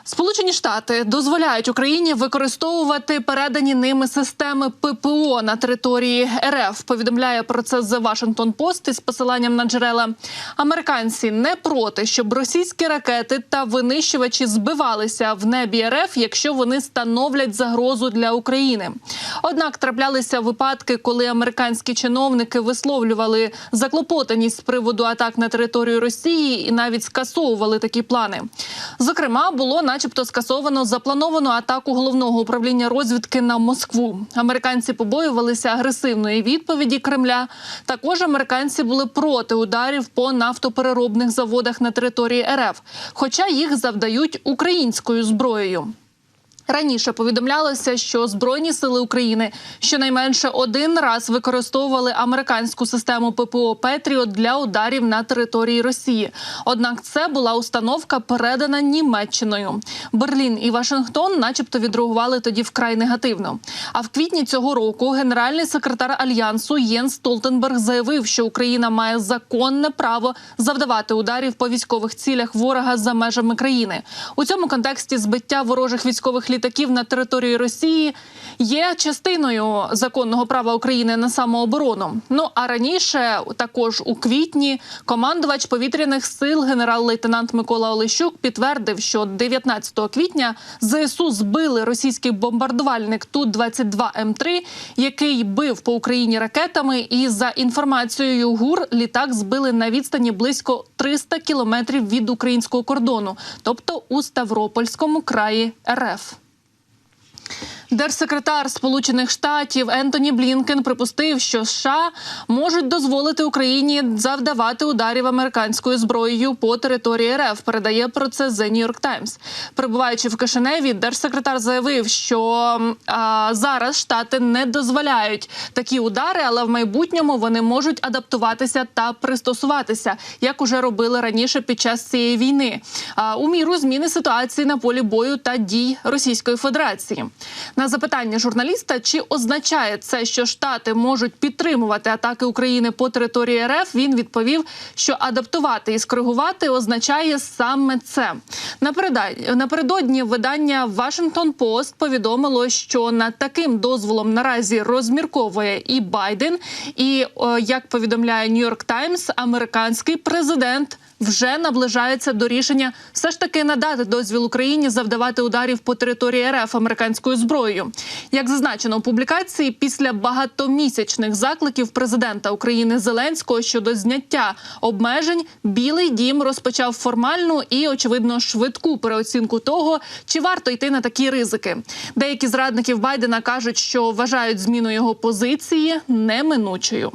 Сполучені Штати дозволяють Україні використовувати передані ними системи ППО на території РФ. Повідомляє про це The Washington Post із посиланням на джерела. Американці не проти, щоб російські ракети та винищувачі збивалися в небі РФ, якщо вони становлять загрозу для України. Однак траплялися випадки, коли американські чиновники висловлювали заклопотаність з приводу атак на територію Росії і навіть скасовували такі плани. Зокрема, було начебто скасовано заплановану атаку Головного управління розвідки на Москву. Американці побоювалися агресивної відповіді Кремля. Також американці були проти ударів по нафтопереробних заводах на території РФ, хоча їх завдають українською зброєю. Раніше повідомлялося, що Збройні сили України щонайменше один раз використовували американську систему ППО «Петріот» для ударів на території Росії. Однак це була установка, передана Німеччиною. Берлін і Вашингтон начебто відреагували тоді вкрай негативно. А в квітні цього року генеральний секретар Альянсу Єнс Столтенберг заявив, що Україна має законне право завдавати ударів по військових цілях ворога за межами країни. У цьому контексті збиття ворожих військових літаків на території Росії є частиною законного права України на самооборону. Ну а раніше, також у квітні, командувач повітряних сил генерал-лейтенант Микола Олещук підтвердив, що 19 квітня ЗСУ збили російський бомбардувальник Ту-22М3, який бив по Україні ракетами, і за інформацією ГУР, літак збили на відстані близько 300 кілометрів від українського кордону, тобто у Ставропольському краї РФ. Держсекретар Сполучених Штатів Ентоні Блінкен припустив, що США можуть дозволити Україні завдавати ударів американською зброєю по території РФ, передає про це The New York Times. Перебуваючи в Кишиневі, держсекретар заявив, що зараз Штати не дозволяють такі удари, але в майбутньому вони можуть адаптуватися та пристосуватися, як уже робили раніше під час цієї війни, у міру зміни ситуації на полі бою та дій Російської Федерації. На запитання журналіста, чи означає це, що Штати можуть підтримувати атаки України по території РФ, він відповів, що адаптувати і скоригувати означає саме це. Напередодні видання Washington Post повідомило, що над таким дозволом наразі розмірковує і Байден, і, як повідомляє New York Times, американський президент вже наближається до рішення все ж таки надати дозвіл Україні завдавати ударів по території РФ американською зброєю. Як зазначено у публікації, після багатомісячних закликів президента України Зеленського щодо зняття обмежень, Білий дім розпочав формальну і, очевидно, швидку переоцінку того, чи варто йти на такі ризики. Деякі з радників Байдена кажуть, що вважають зміну його позиції неминучою.